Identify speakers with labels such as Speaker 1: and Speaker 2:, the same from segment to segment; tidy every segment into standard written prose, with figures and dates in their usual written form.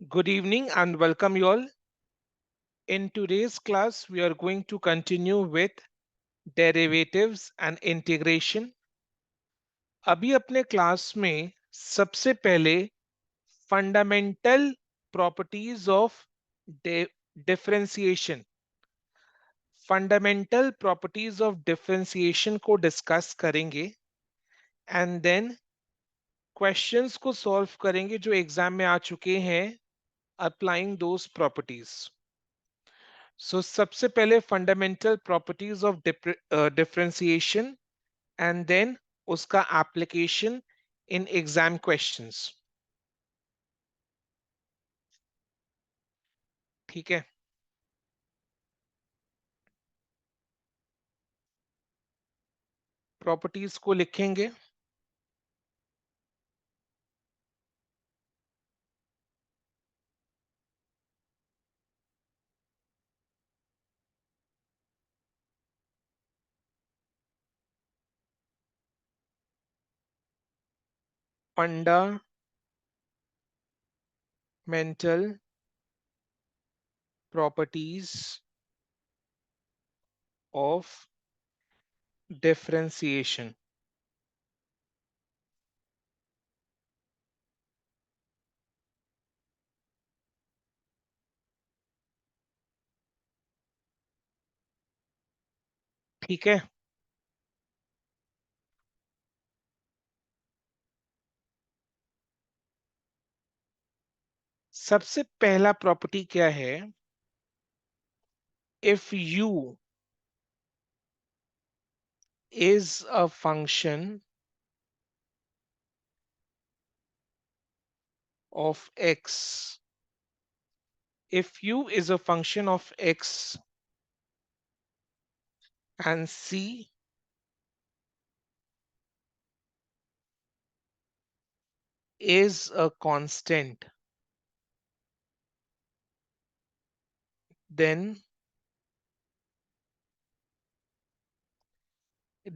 Speaker 1: Good evening and welcome you all. In today's class, we are going to continue with derivatives and integration. अभी अपने class में सबसे पहले fundamental properties of differentiation fundamental properties of differentiation को discuss करेंगे and then questions को solve करेंगे जो एग्जाम में आ चुके हैं अप्लाइंग दोज प्रॉपर्टीज. सो सबसे पहले fundamental properties of differentiation and then उसका एप्लीकेशन इन एग्जाम क्वेश्चंस. ठीक है. प्रॉपर्टीज को लिखेंगे. Fundamental properties of differentiation. ठीक है. सबसे पहला प्रॉपर्टी क्या है? If you is a function of x, if u is a function of x and c is a constant, then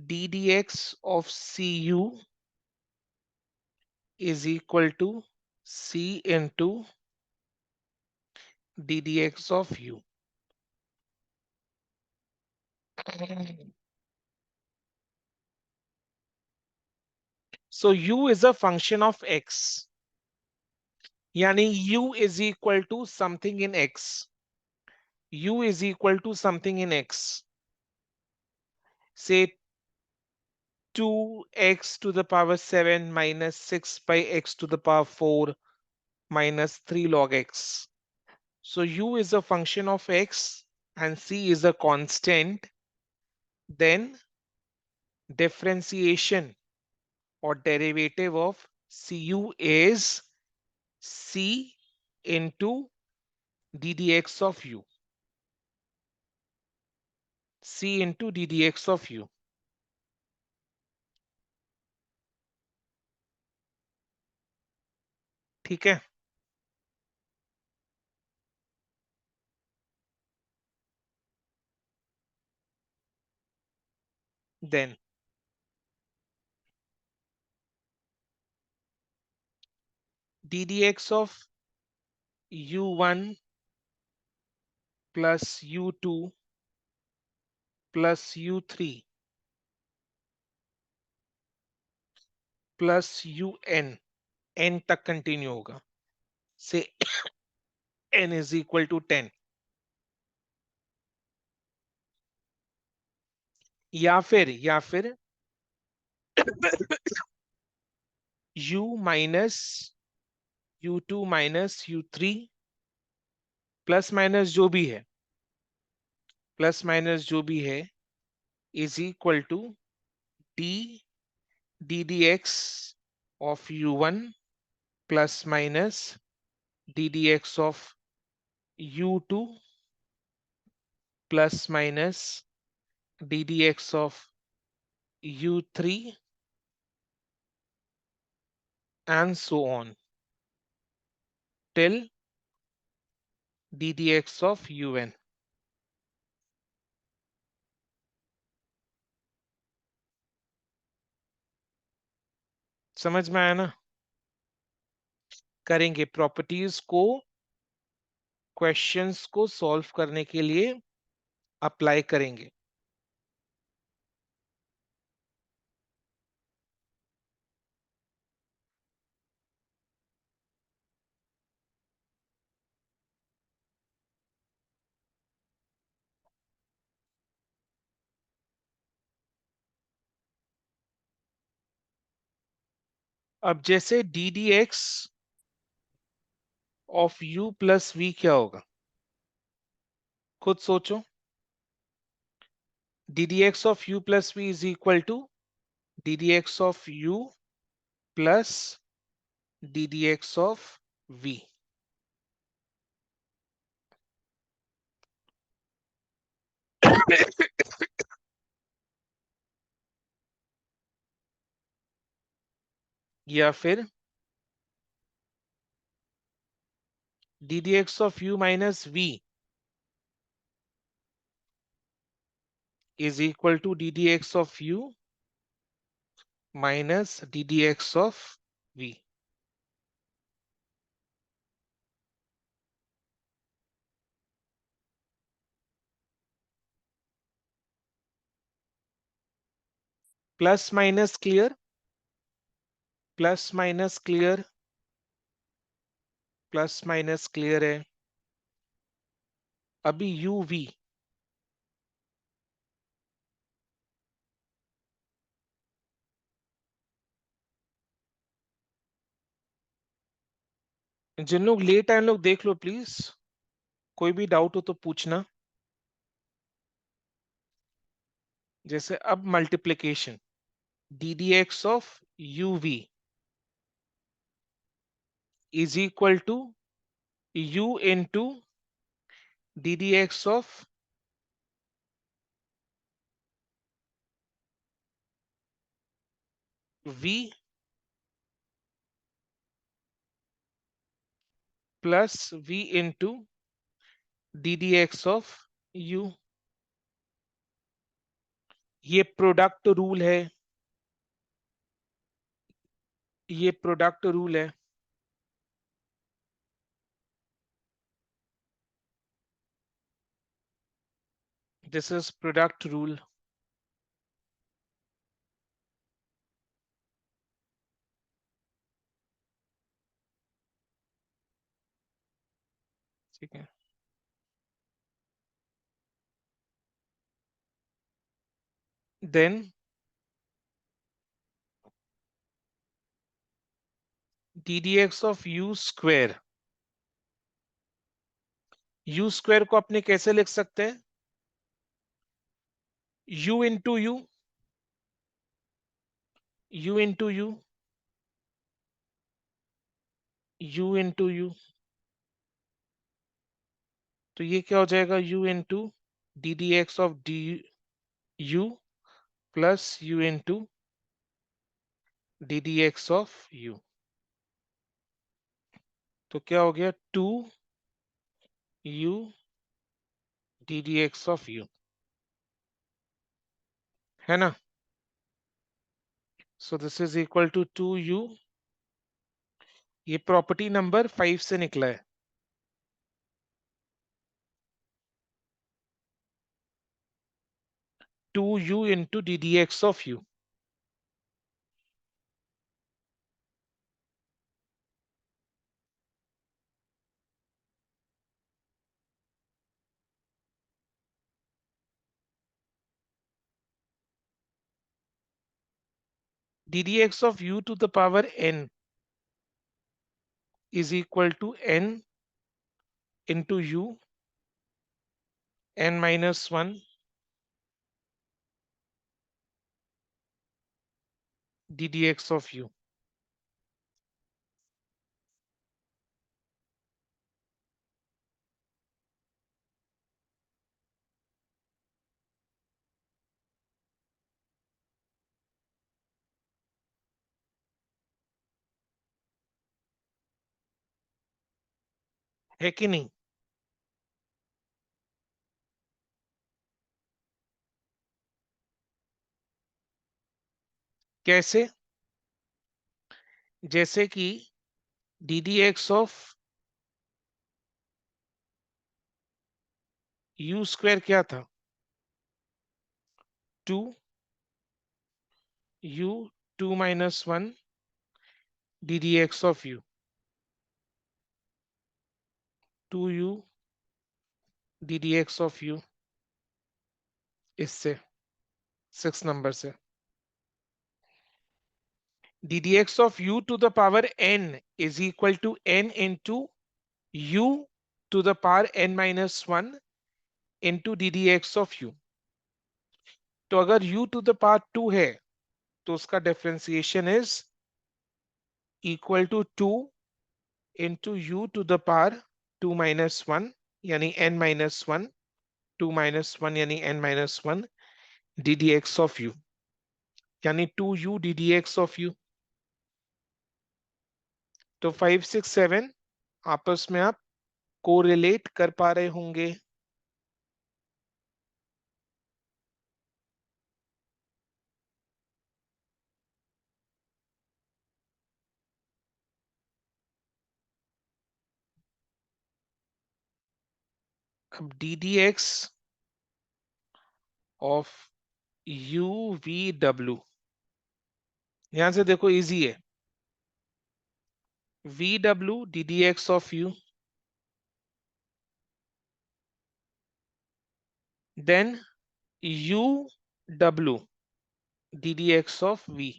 Speaker 1: ddx of cu is equal to c into ddx of u. So u is a function of x, yani u is equal to something in x. U is equal to something in x. Say 2x to the power 7 minus 6 by x to the power 4 minus 3 log x. So u is a function of x and c is a constant. Then differentiation or derivative of cu is c into ddx of u. C into ddx of u. ठीक है. Then ddx of u1 plus u2 plus u3 plus un, n तक continue होगा. से n is equal to 10. या फिर u minus u2 minus u3 plus minus जो भी है, प्लस माइनस जो भी है is equal to d ddx of u1 plus minus ddx of u2 plus minus ddx of u3 and so on till ddx of un. समझ में आया ना? करेंगे प्रॉपर्टीज को क्वेश्चंस को सॉल्व करने के लिए अप्लाई करेंगे। अब जैसे D D x of you plus v क्या होगा, खुद सोचो। D D x of you plus v is equal to d D x of you plus d D x of v. या फिर d D x of you minus v is equal to ddx of u minus ddx of v plus minus clear, plus minus clear, plus minus clear है। अभी you we, जिन लोग late आए लोग देख लो please, कोई भी डाउट हो तो पूछना। जैसे अब multiplication d D x of you we is equal to you into D D x of we plus we into D D x of u. ये प्रोडक्ट रूल है, ये प्रोडक्ट रूल है। This is product rule. ठीक है, then d D x of you square, u square को अपने कैसे लिख सकते हैं, u into u, u into u, u into you. तो ये क्या हो जाएगा, u into D D x of d u plus u into D D x of u. तो क्या हो गया, two u d D x of u, है ना। So this is equal to two u, ये प्रॉपर्टी नंबर 5 से निकला है। Two you into D D x of u. D D x of u to the power n is equal to n into u n minus 1 ddx of u। है कि नहीं। कैसे, जैसे कि D D x of you square क्या था? 2 u 2 minus 1 ddx of u, 2u ddx of u, इससे 6 number से ddx of u to the power n is equal to n into u to the power n minus 1 into ddx of u. तो अगर u to the power 2 है तो उसका differentiation is equal to 2 into u to the power 2 minus 1 यानी n minus 1, 2 minus 1 यानी n minus 1 ddx of u, यानी 2u ddx of u. तो 5 6 7 आपस में आप कोरिलेट कर पा रहे होंगे. अब ddx of u v w, यहां से देखो इजी है. v w ddx of u, then u w ddx of v,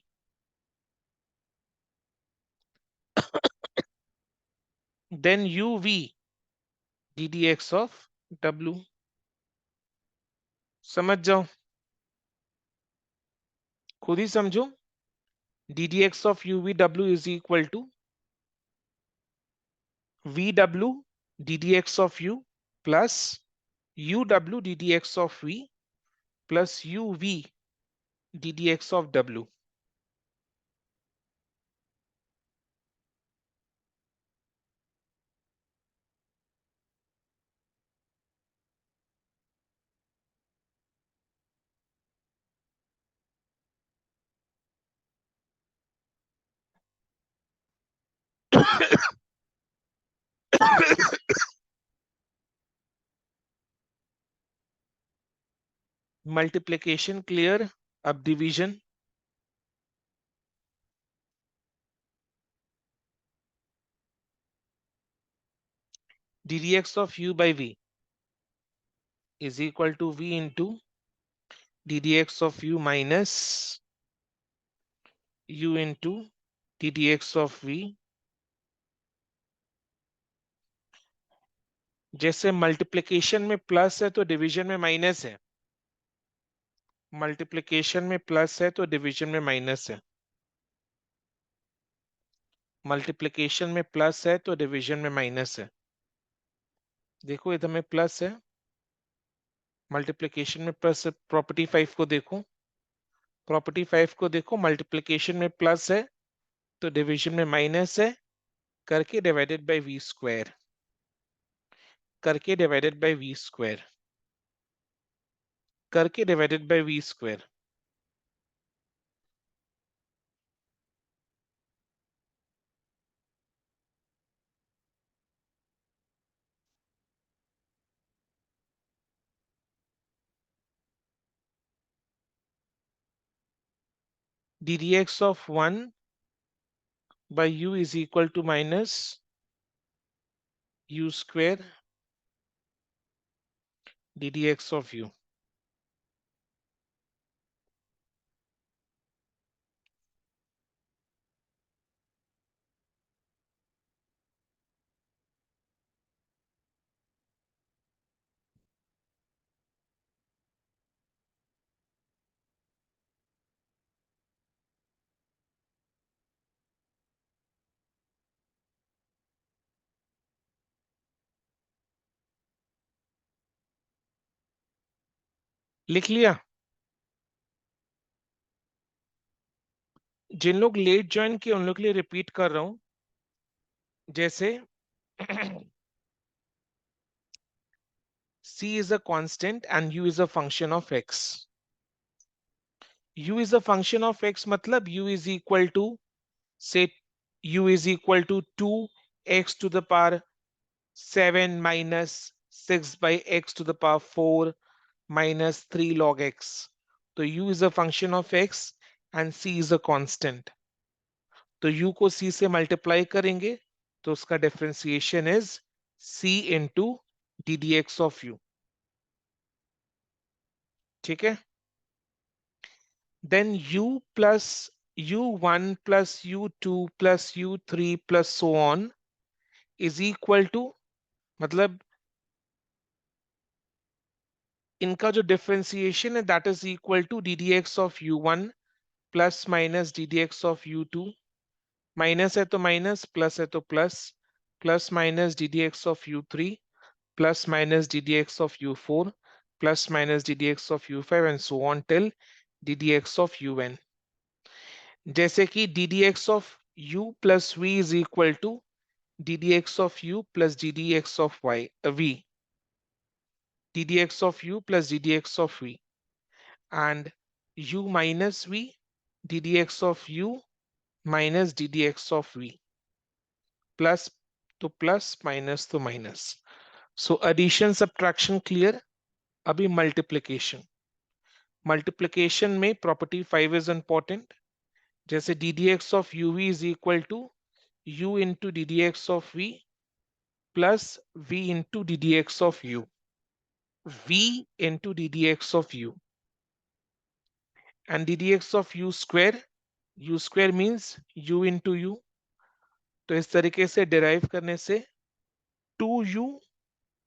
Speaker 1: then u v ddx of w. समझ जाओ, खुद ही समझो. ddx of u v w is equal to vw ddx of u plus uw ddx of v plus uv ddx of w. Multiplication clear. अब division. ddx of u by v is equal to v into ddx of u minus u into ddx of v. जैसे multiplication में plus है तो division में minus है, multiplication में plus है तो डिवीजन में माइनस है, मल्टीप्लिकेशन में प्लस है तो डिवीजन में माइनस है. देखो इधर में प्लस है, मल्टीप्लिकेशन में प्लस है. प्रॉपर्टी 5 को देखो, प्रॉपर्टी 5 को देखो, मल्टीप्लिकेशन में प्लस है तो डिवीजन में माइनस है, करके डिवाइडेड बाय वी स्क्वायर, करके डिवाइडेड बाय वी स्क्वायर, करके divided by v square. ddx of 1 by u is equal to minus u square ddx of u. लिख लिया. जिन लोग लेट ज्वाइन किए उन लोग के लिए रिपीट कर रहा हूं. जैसे c is a constant and u is a function of x. u is a function of x मतलब u is equal to, say u is equal to 2 x to the power 7 minus 6 by x to the power 4 minus 3 log x. तो u is a function of x and c is a constant. तो u को c से multiply करेंगे तो उसका differentiation is c into D D x of u. ठीक है. Then u plus u1 plus u2 plus u3 plus so on is equal to, मतलब इनका जो डिफरेंशिएशन है that is equal to d D x of u1 plus minus d D x of u2. Minus है तो minus, plus है तो plus, plus minus d D x of u3 plus minus ddx of u4 plus minus ddx of u5 and so on till ddx of un. जैसे कि ddx of u plus v is equal to ddx of u plus ddx of v, ddx of u plus ddx of v, and u minus v, ddx of u minus ddx of v, plus to plus minus to minus. So addition subtraction clear. अभी multiplication. Multiplication में property 5 is important. जैसे D D x of you we is equal to you into D D x of we plus we into D D x of you, V into D D x of U and D D x of you square means U into you. तो इस तरीके से derive करने से 2u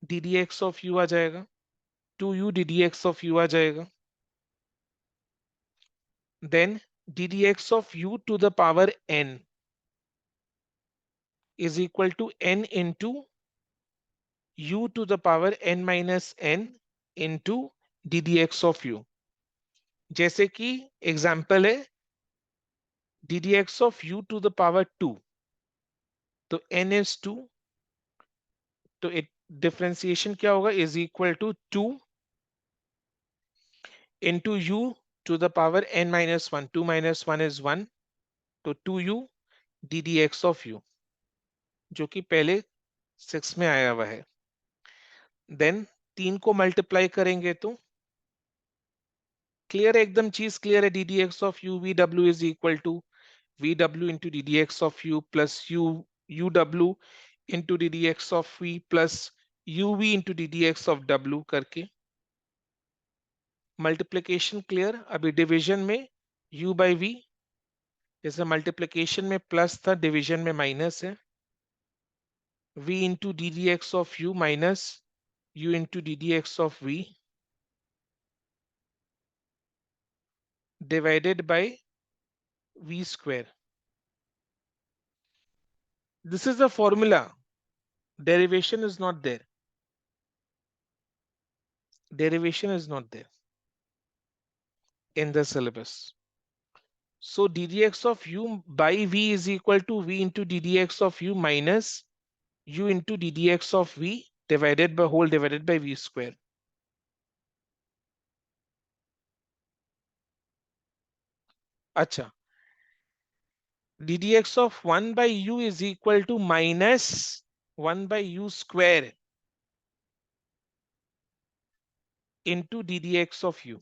Speaker 1: D D x of you आ जाएगा, 2u D D x of you आ जाएगा. Then d D x of u to the power n is equal to n into u to the power n minus n into d D x of u. जैसे कि example है D D x of u to the power 2, तो n is 2, तो differentiation क्या होगा is equal to 2 into u to the power n minus 1, 2 minus 1 is 1, तो 2u D D x of u, जो कि पहले 6 में आया हुआ है. देन 3 को मल्टीप्लाई करेंगे तो क्लियर है, एकदम चीज क्लियर है. D D x of you V W is equal to V W into D D x of you plus U W into D D x of we plus U V into D D x of W करके. Multiplication clear. अभी division में u by V, जैसे multiplication में plus था division में minus है, v into D D x of you minus u into D D x of v divided by v square. This is the formula. Derivation is not there. Derivation is not there in the syllabus. So ddx of u by v is equal to v into ddx of u minus u into ddx of v divided by whole divided by v square. अच्छा, ddx of 1 by u is equal to minus 1 by u square into ddx of u.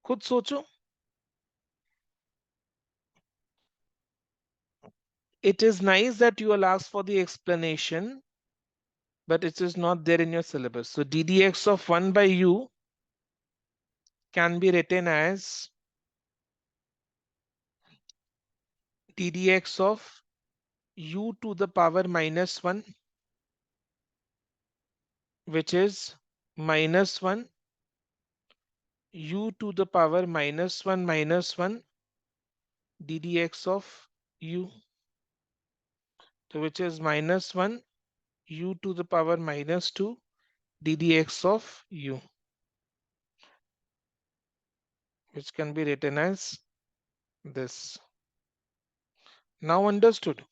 Speaker 1: खुद सोचो. It is nice that you will ask for the explanation, but it is not there in your syllabus. So ddx of 1 by u can be written as ddx of u to the power minus 1, which is minus 1 u to the power minus 1 minus 1 ddx of u, so which is minus 1 u to the power minus 2 ddx of u, which can be written as this. Now understood?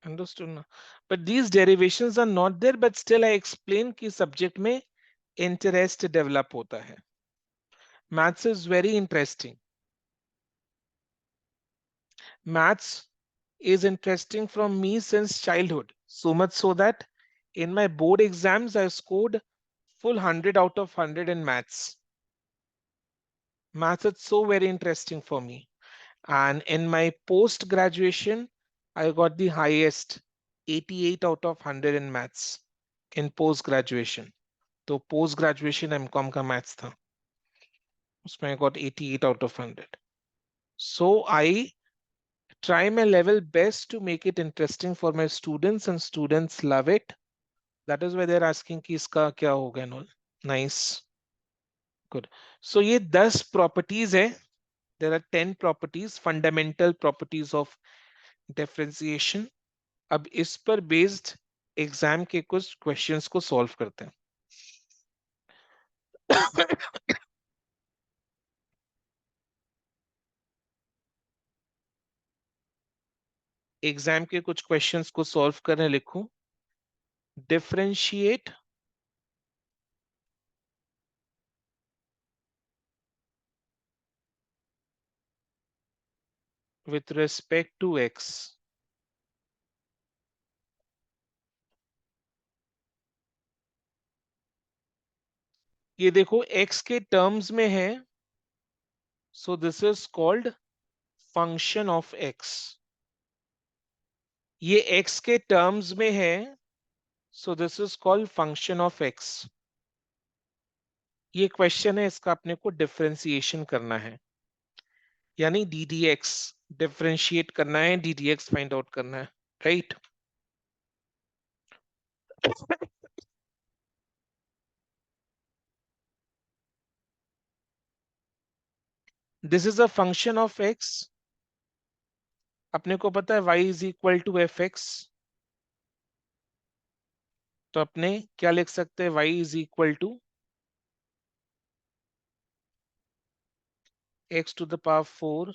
Speaker 1: Understood ना? But these derivations are not there, but still I explain कि subject में interest develop होता है. Maths is very interesting. Maths is interesting from me since childhood, so much so that in my board exams I scored full 100 out of 100 in maths. Maths is so very interesting for me. And in my post graduation, I got the highest 88 out of 100 in maths in post graduation. तो post graduation MCOM का maths था, उसमें I got 88 out of 100. So I try my level best to make it interesting for my students and students love it. That is why they're asking कि इसका क्या होगा and all. Nice. Good. So ये 10 properties है. There are 10 properties, fundamental properties of differentiation. अब इस पर based exam के कुछ क्वेश्चंस को सॉल्व करते हैं. एग्जाम के कुछ क्वेश्चंस को सॉल्व करने लिखूं. Differentiate with respect to x. ये देखो x के टर्म्स में है, so this is called function of x. ये x के टर्म्स में है, so this is called function of x. ये क्वेश्चन है, इसका अपने को डिफरेंशिएशन करना है, यानी डी डी एक्स डिफरेंशिएट करना है, D D x find out करना है, right? This is a function of x. अपने को पता है y is equal to f x, तो अपने क्या लिख सकते हैं? y is equal to x to the power 4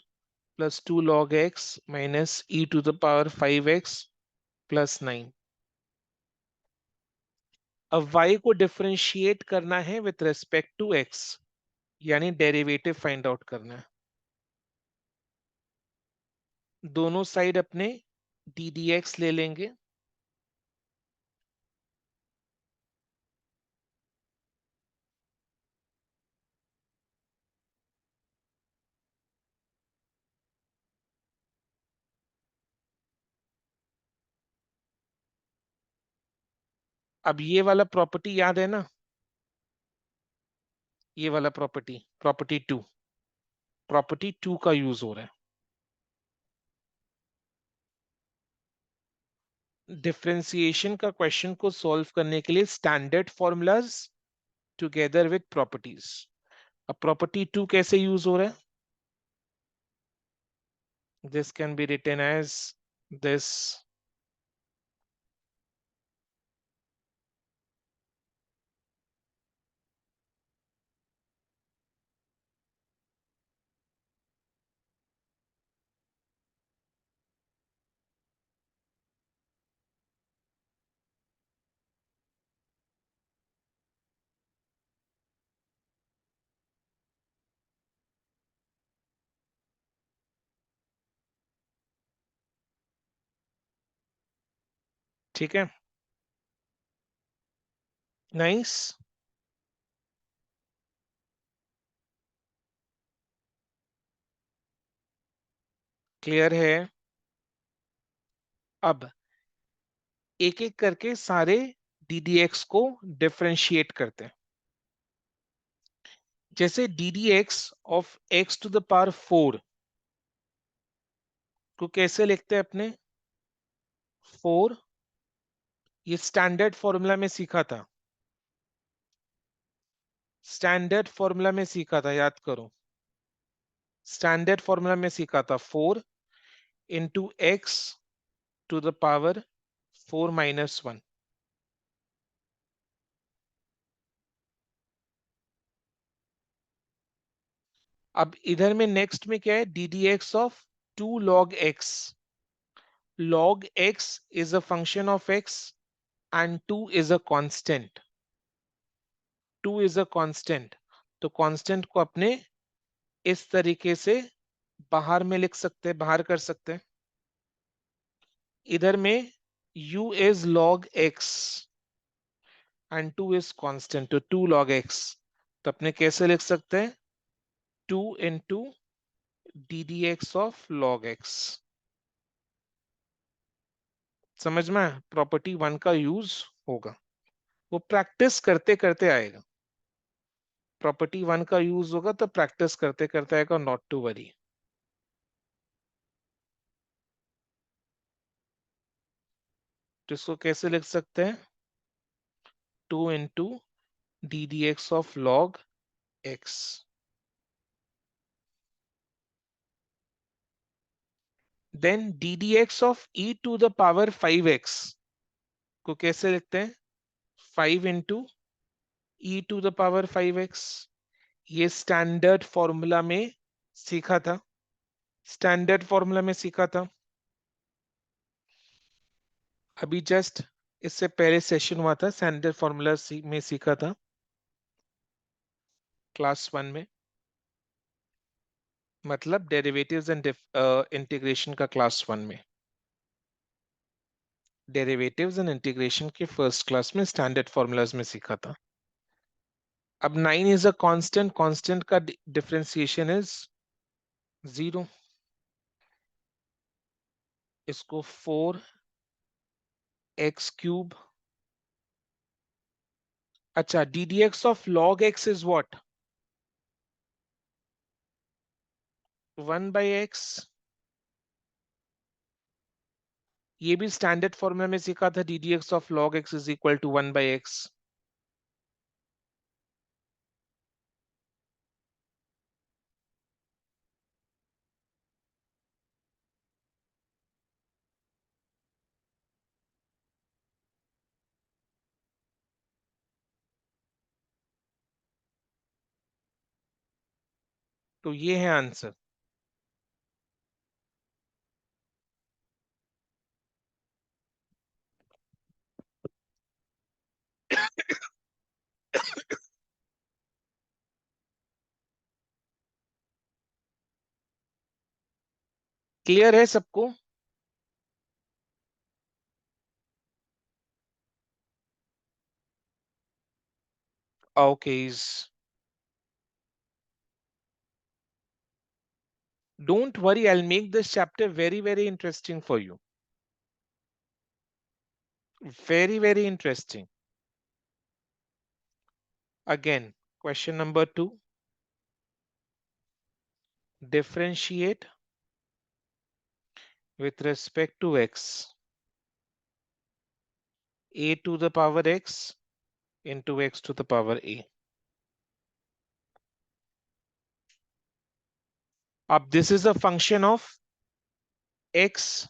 Speaker 1: plus 2 log x minus e to the power 5x plus 9. अब y को डिफरेंशिएट करना है विथ रेस्पेक्ट टू x, यानी डेरिवेटिव फाइंड आउट करना है. दोनों साइड अपने डी डी एक्स ले लेंगे. अब ये वाला प्रॉपर्टी याद है ना? ये वाला प्रॉपर्टी, प्रॉपर्टी टू का यूज हो रहा है. डिफरेंशिएशन का क्वेश्चन को सॉल्व करने के लिए standard formulas together with properties. अब प्रॉपर्टी टू कैसे यूज हो रहा है? This can be written as this. ठीक है, नाइस. क्लियर है? अब एक एक करके सारे ddx को डिफरेंशिएट करते हैं. जैसे ddx of x to the power 4 को कैसे लिखते हैं अपने? 4, ये स्टैंडर्ड फॉर्मूला में सीखा था, स्टैंडर्ड फॉर्मूला में सीखा था, याद करो. स्टैंडर्ड फॉर्मूला में सीखा था 4 into x to the power 4 - 1. अब इधर में नेक्स्ट में क्या है? D D x of 2 log x. log x is a function of x and 2 is a constant. 2 is a constant. तो constant को अपने इस तरीके से बाहर में लिख सकते हैं, बाहर कर सकते हैं. इधर में u is log x and 2 is constant, तो 2 log x. तो अपने कैसे लिख सकते हैं? 2 into ddx of log x. समझ में? प्रॉपर्टी 1 का यूज होगा, वो प्रैक्टिस करते करते आएगा. प्रॉपर्टी 1 का यूज होगा तो प्रैक्टिस करते करते आएगा, नॉट टू वरी. तो इसको कैसे लिख सकते हैं? 2 into ddx of log x. Then ddx of e to the power 5x को कैसे लिखते हैं? 5 into e to the power 5x. ये स्टैंडर्ड फॉर्मूला में सीखा था, स्टैंडर्ड फॉर्मूला में सीखा था. अभी जस्ट इससे पहले सेशन हुआ था, स्टैंडर्ड फॉर्मूला में सीखा था क्लास 1 में. मतलब डेरिवेटिव्स एंड इंटीग्रेशन का क्लास 1 में. डेरिवेटिव्स एंड इंटीग्रेशन के फर्स्ट क्लास में स्टैंडर्ड फॉर्मूलाज में सीखा था. अब 9 इज अ कांस्टेंट, कांस्टेंट का डिफरेंशिएशन इज 0. इसको 4x³ अच्छा, ddx of log x is what? 1 by x. ये भी स्टैंडर्ड फॉर्मूला में सीखा था, ddx of log x is equal to 1 by x. तो ये है आंसर. क्लियर है सबको? Okay. Don't worry, I'll make this chapter very, very interesting for you. Very, very interesting. Again, question number 2. Differentiate with respect to x. A to the power x into x to the power a. Up, this is a function of x,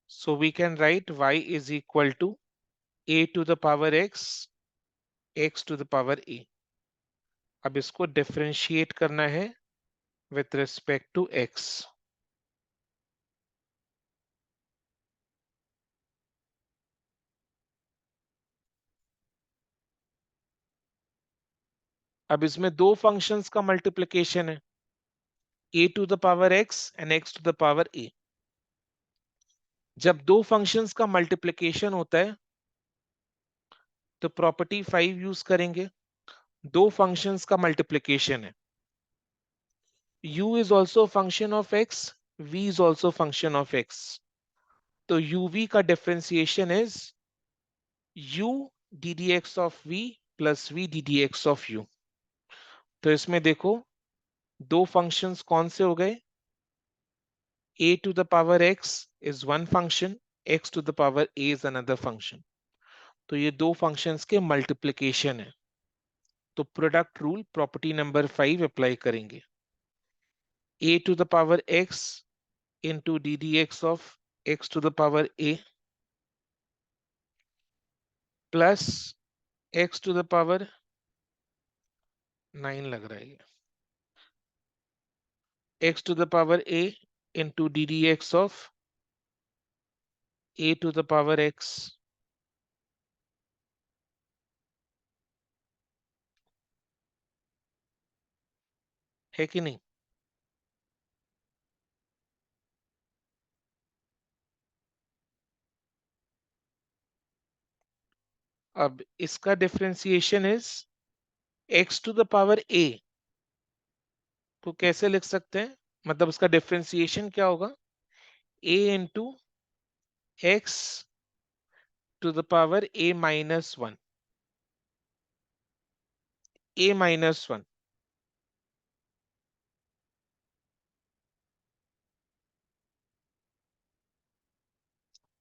Speaker 1: so we can write y is equal to a to the power x, x to the power a. अब इसको differentiate करना है with respect to x. अब इसमें दो functions का multiplication है, a to the power x and x to the power a. जब दो फंक्शंस का मल्टीप्लिकेशन होता है तो प्रॉपर्टी 5 यूज करेंगे. दो फंक्शंस का मल्टीप्लिकेशन है. u is also a function of x, v is also a function of x. तो uv का differentiation is u ddx of v plus v ddx of u. तो इसमें देखो दो फंक्शंस कौन से हो गए? a to the power x is one function, x to the power a is another function. तो ये दो फंक्शंस के मल्टीप्लिकेशन है. तो product rule property number 5 apply करेंगे. a to the power x into ddx of x to the power a plus x to the power 9 लग रहा है, x to the power a into ddx of a to the power x, है कि नहीं? अब इसका differentiation is x to the power a, तो कैसे लिख सकते हैं? मतलब उसका डिफरेंशिएशन क्या होगा? a into x to the power a minus one, a minus one.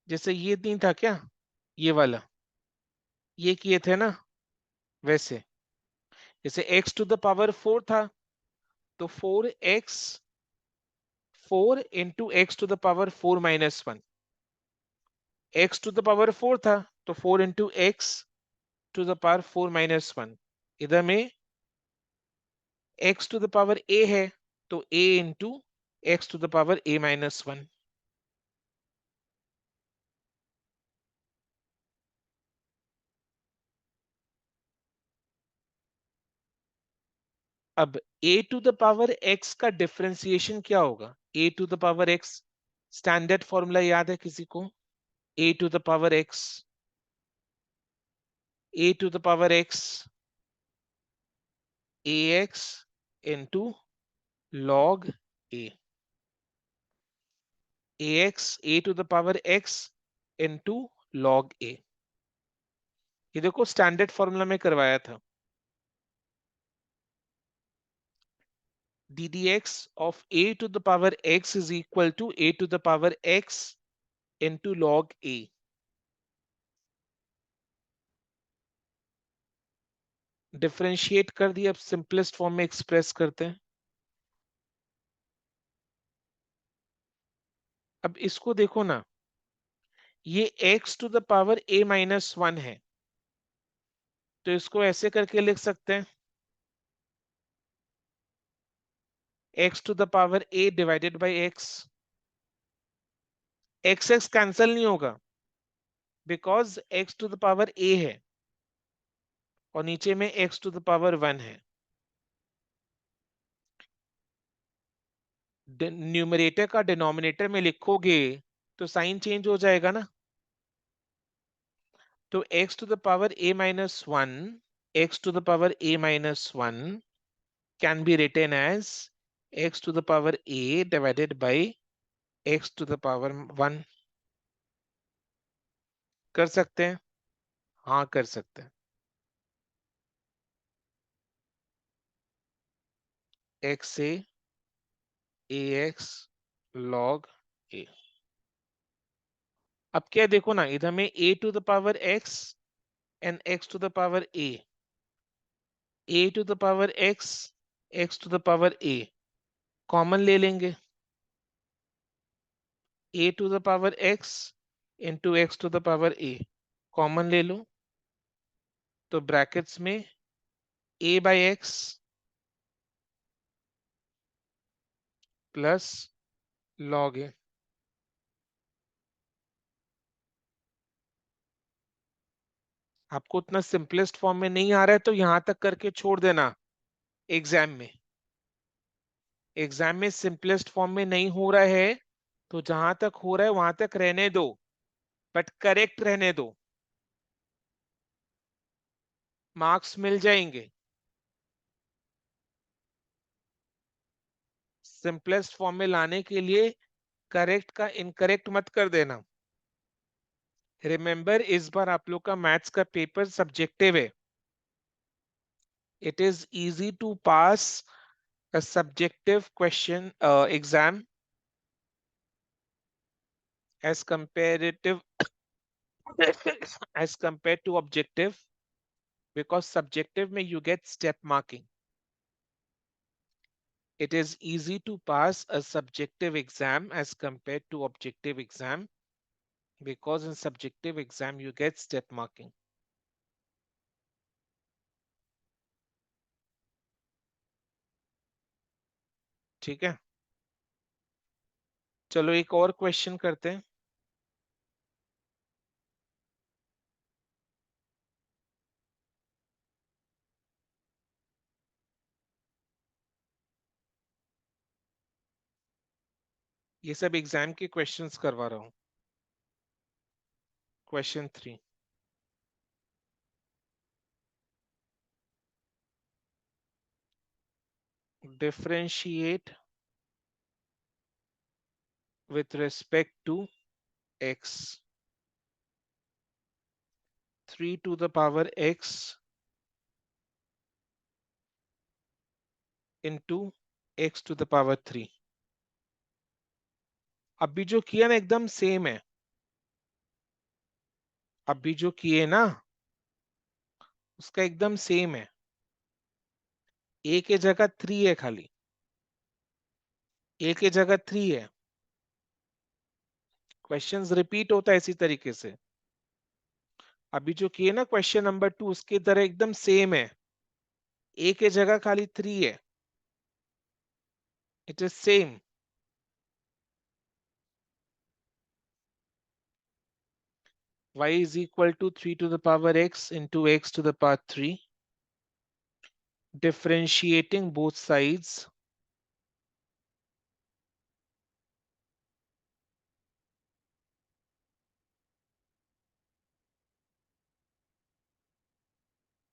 Speaker 1: जैसे ये नहीं था क्या, ये वाला, ये किए थे ना, वैसे जैसे x to the power four था, तो four into x to the power four minus one, X to the power four था, तो four into x to the power four minus one. इधर में X to the power A है, तो A into x to the power A minus one. अब a to the power x का differentiation क्या होगा? a to the power x, standard formula याद है किसी को? a to the power x, a to the power x ax into log a, ax a to the power x into log a। ये देखो standard formula में करवाया था। ddx of a to the power x is equal to a to the power x into log a। Differentiate कर दिया, अब simplest form में express करते हैं। अब इसको देखो ना, ये x to the power a minus one है, तो इसको ऐसे करके लिख सकते हैं, x to the power a divided by x। X x cancel नहीं होगा, because x to the power a है और नीचे में x to the power one है। न्यूमरेटर का डिनोमिनेटर में लिखोगे तो साइन चेंज हो जाएगा ना, तो x to the power a minus one, x to the power a minus one can be written as x to the power a divided by x to the power one. कर सकते हैं? हाँ कर सकते हैं। x से ax log a। अब क्या देखो ना, इधर में a to the power x and x to the power a to the power x to the power a common ले लेंगे, a to the power x into x to the power a common ले लो, तो brackets में a by X plus log A. आपको उतना simplest form में नहीं आ रहा है तो यहां तक करके छोड़ देना। एग्जाम में, एग्जाम में सिंपलेस्ट फॉर्म में नहीं हो रहा है तो जहां तक हो रहा है वहां तक रहने दो, बट करेक्ट रहने दो, मार्क्स मिल जाएंगे। सिंपलेस्ट फॉर्म में लाने के लिए करेक्ट का इनकरेक्ट मत कर देना। रिमेंबर, इस बार आप लोग का मैथ्स का पेपर सब्जेक्टिव है। It is easy to pass a subjective question exam as comparative as compared to objective, because subjective में you get step marking. It is easy to pass a subjective exam as compared to objective exam, because in subjective exam you get step marking. ठीक है, चलो एक और question करते हैं। ये सब एग्जाम के क्वेश्चंस करवा रहा हूं। Question 3, differentiate with respect to x, 3 to the power x into x to the power 3। अभी जो किया ना एकदम सेम है, अभी जो किए ना उसका एकदम सेम है, a के जगह 3 है, खाली a के जगह 3 है। क्वेश्चंस रिपीट होता है इसी तरीके से। अभी जो किए ना क्वेश्चन नंबर 2 उसकी तरह एकदम सेम है, a के जगह खाली 3 है, it is same. y is equal to 3 to the power x into x to the power 3, differentiating both sides,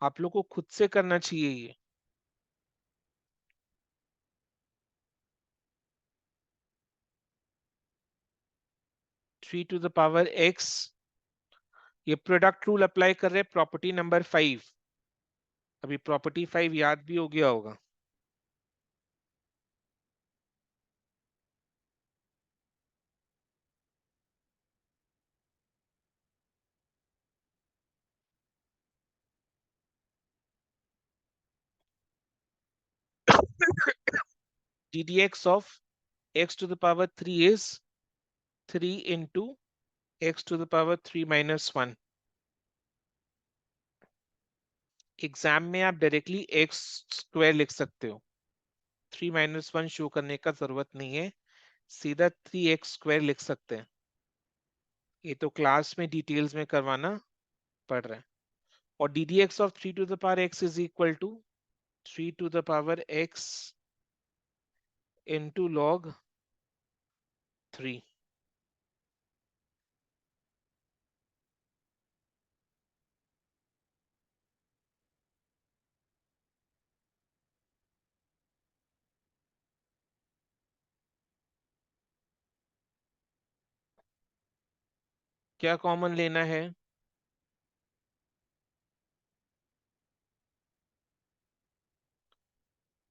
Speaker 1: आप लोग को खुद से करना चाहिए ये। 3 to the power x, ये प्रोडक्ट रूल अप्लाई कर रहे हैं प्रॉपर्टी नंबर 5। अभी प्रॉपर्टी 5 याद भी हो गया होगा। ddx of x to the power 3 is 3 into x to the power 3 minus 1। Exam में आप डायरेक्टली x स्क्वायर लिख सकते हो, 3 माइनस 1 शो करने का जरूरत नहीं है, सीधा 3x स्क्वायर लिख सकते हैं। ये तो क्लास में डिटेल्स में करवाना पड़ रहा है। और ddx of 3 to the power x is equal to 3 to the power x into log 3। क्या कॉमन लेना है?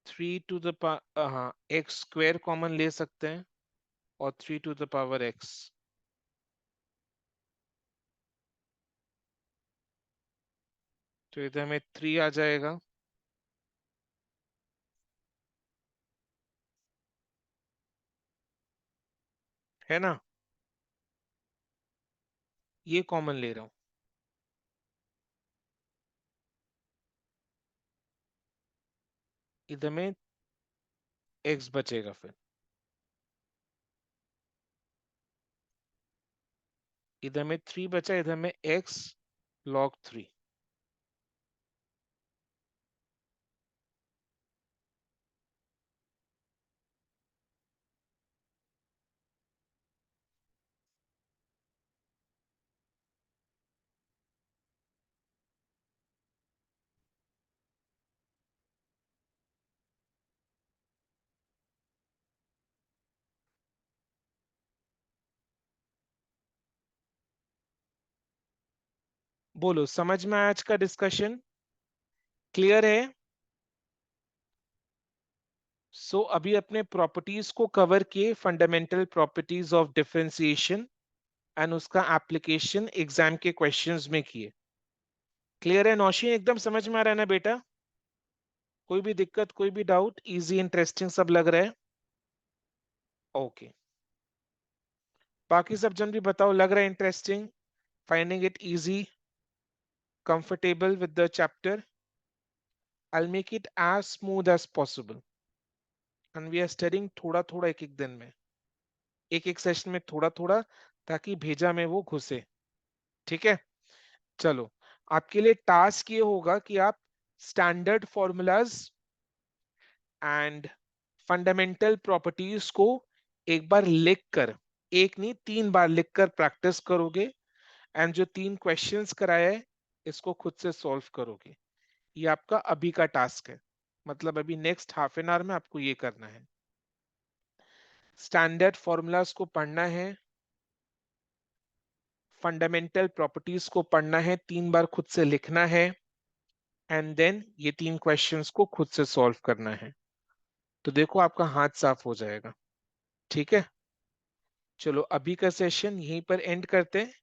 Speaker 1: 3 टू द हाँ, एक्स स्क्वायर कॉमन ले सकते हैं और 3 टू द पावर एक्स। तो इधर में 3 आ जाएगा, है ना? ये कॉमन ले रहा हूं, इधर में एक्स बचेगा, फिर इधर में 3 बचा, इधर में एक्स लॉग 3। बोलो, समझ में आया आज का डिस्कशन? क्लियर है? अभी अपने प्रॉपर्टीज को कवर किए, fundamental properties of differentiation and उसका एप्लीकेशन एग्जाम के क्वेश्चंस में किए। क्लियर है नौशीन? एकदम समझ में आ रहा है ना बेटा? कोई भी दिक्कत, कोई भी डाउट? इजी इंटरेस्टिंग सब लग रहा है? ओके, बाकी सब जन भी बताओ, लग रहा है interesting? Finding it easy, comfortable with the chapter? I make it as smooth as possible and we are studying थोड़ा थोड़ा, एक एक दिन में, एक एक सेशन में थोड़ा थोड़ा, ताकि भेजा में वो घुसे। ठीक है, चलो। आपके लिए टास्क ये होगा कि आप standard formulas and fundamental properties को एक बार लिख कर, एक नहीं 3 बार लिख कर प्रैक्टिस करोगे, एंड जो 3 क्वेश्चंस कराया है इसको खुद से सॉल्व करोगे। ये आपका अभी का टास्क है, मतलब अभी नेक्स्ट हाफ एन आवर में आपको ये करना है। स्टैंडर्ड फॉर्मूलाज को पढ़ना है, फंडामेंटल प्रॉपर्टीज को पढ़ना है, 3 बार खुद से लिखना है, एंड देन ये 3 क्वेश्चंस को खुद से सॉल्व करना है। तो देखो आपका हाथ साफ हो जाएगा। ठीक है, चलो अभी का सेशन यहीं पर एंड करते हैं।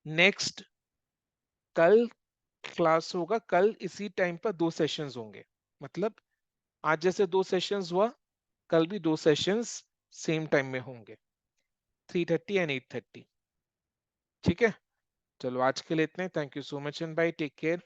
Speaker 1: नेक्स्ट कल क्लास होगा, कल इसी टाइम पर 2 सेशंस होंगे, मतलब आज जैसे 2 सेशंस हुआ, कल भी 2 सेशंस सेम टाइम में होंगे, 3:30 एंड 8:30। ठीक है, चलो आज के लिए इतने। Thank you so much and bye, take care.